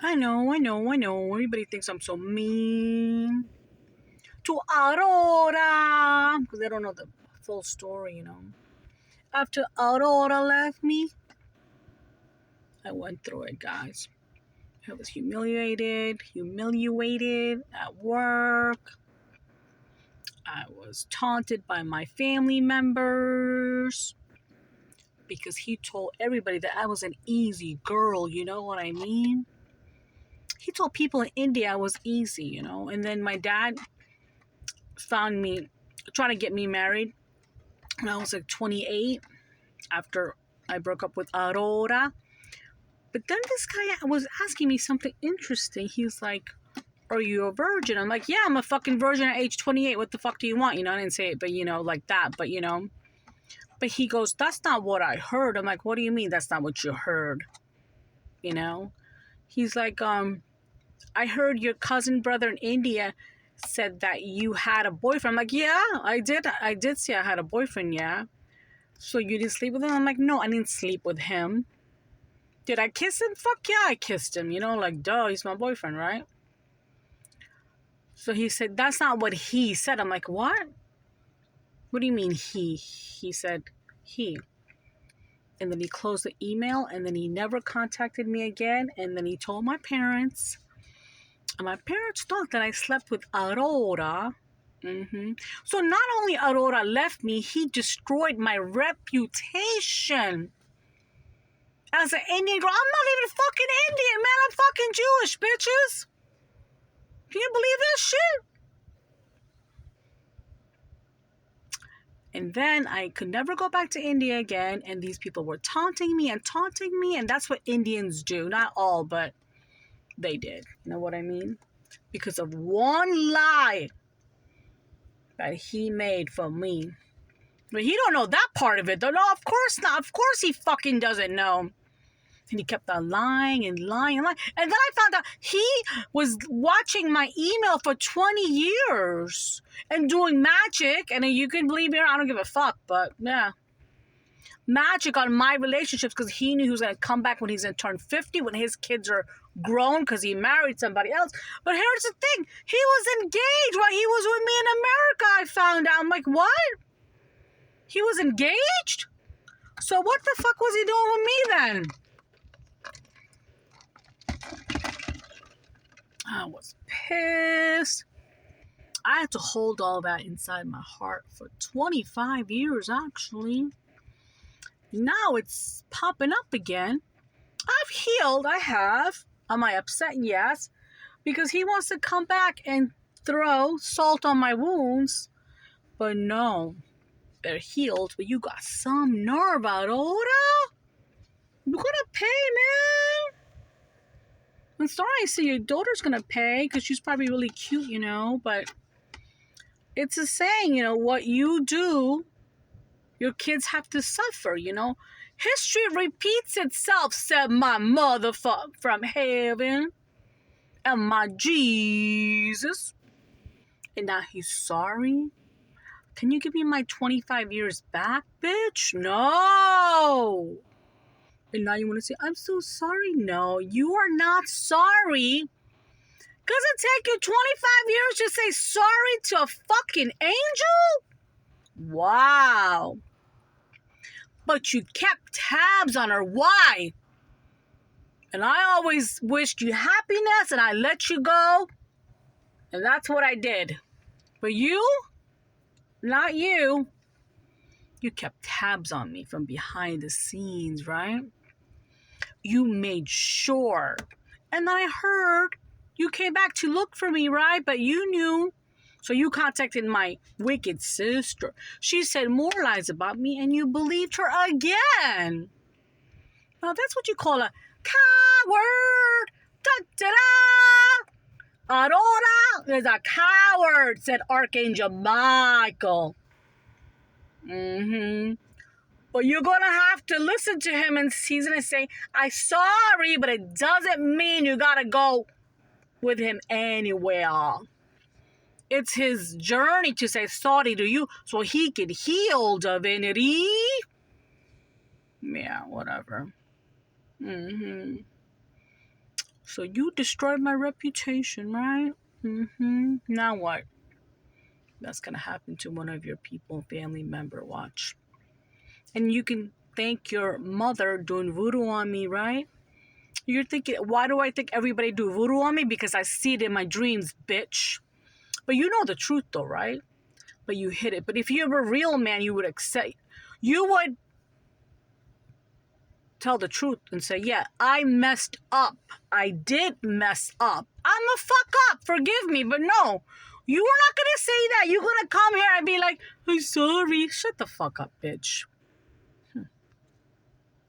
I know. Everybody thinks I'm so mean to Aurora because they don't know the full story. After Aurora left me, I went through it, guys. I was humiliated at work. I was taunted by my family members because he told everybody that I was an easy girl, you know what I mean? He told people in India I was easy, and then my dad found me trying to get me married when I was like 28 after I broke up with Aurora. But then this guy was asking me something interesting. He was like, are you a virgin? I'm like, yeah, I'm a fucking virgin at age 28. What the fuck do you want? I didn't say it, but like that. But but he goes, that's not what I heard. I'm like, what do you mean that's not what you heard? He's like, I heard your cousin brother in India said that you had a boyfriend. I'm like, yeah, I did say I had a boyfriend, yeah. So you didn't sleep with him? I'm like, no, I didn't sleep with him. Did I kiss him? Fuck yeah, I kissed him. Like, duh, he's my boyfriend, right? So he said, that's not what he said. I'm like, what? What do you mean he? He said he. And then he closed the email, and then he never contacted me again. And then he told my parents. And my parents thought that I slept with Aurora. So not only Aurora left me, he destroyed my reputation as an Indian girl. I'm not even fucking Indian, man. I'm fucking Jewish, bitches. Can you believe that shit? And then I could never go back to India again. And these people were taunting me. And that's what Indians do. Not all, but they did. You know what I mean? Because of one lie that he made for me. But he don't know that part of it, though. No, of course not. Of course he fucking doesn't know. And he kept on lying. And then I found out he was watching my email for 20 years and doing magic. And you can believe me, I don't give a fuck, but yeah. Magic on my relationships because he knew he was going to come back when he's going to turn 50, when his kids are grown because he married somebody else. But here's the thing. He was engaged while he was with me in America, I found out. I'm like, what? He was engaged? So what the fuck was he doing with me then? I was pissed. I had to hold all that inside my heart for 25 years, actually. Now it's popping up again. I've healed, I have. Am I upset? Yes. Because he wants to come back and throw salt on my wounds. But no, they're healed. But you got some nerve, Aurora. You gotta pay, man. I'm sorry, I see your daughter's gonna pay because she's probably really cute, but it's a saying, what you do, your kids have to suffer, History repeats itself, said my mother from heaven and my Jesus. And now he's sorry? Can you give me my 25 years back, bitch? No! And now you want to say, I'm so sorry? No, you are not sorry. Does it take you 25 years to say sorry to a fucking angel? Wow. But you kept tabs on her. Why? And I always wished you happiness and I let you go. And that's what I did. But you, not you, you kept tabs on me from behind the scenes, right? You made sure. And then I heard you came back to look for me, right? But you knew. So you contacted my wicked sister. She said more lies about me and you believed her again. Now that's what you call a coward. Da-da-da! Aurora is a coward, said Archangel Michael. But you're going to have to listen to him and he's going to say, I'm sorry, but it doesn't mean you got to go with him anywhere. It's his journey to say sorry to you so he can heal, divinity. Yeah, whatever. So you destroyed my reputation, right? Mm-hmm. Now what? That's gonna happen to one of your people, family member. Watch. And you can thank your mother doing voodoo on me, right? You're thinking, why do I think everybody do voodoo on me? Because I see it in my dreams, bitch. But you know the truth though, right? But you hid it. But if you were a real man, you would accept, you would tell the truth and say, yeah, I messed up. I did mess up. I'm a fuck up. Forgive me. But no, you are not going to say that. You're going to come here and be like, I'm sorry. Shut the fuck up, bitch.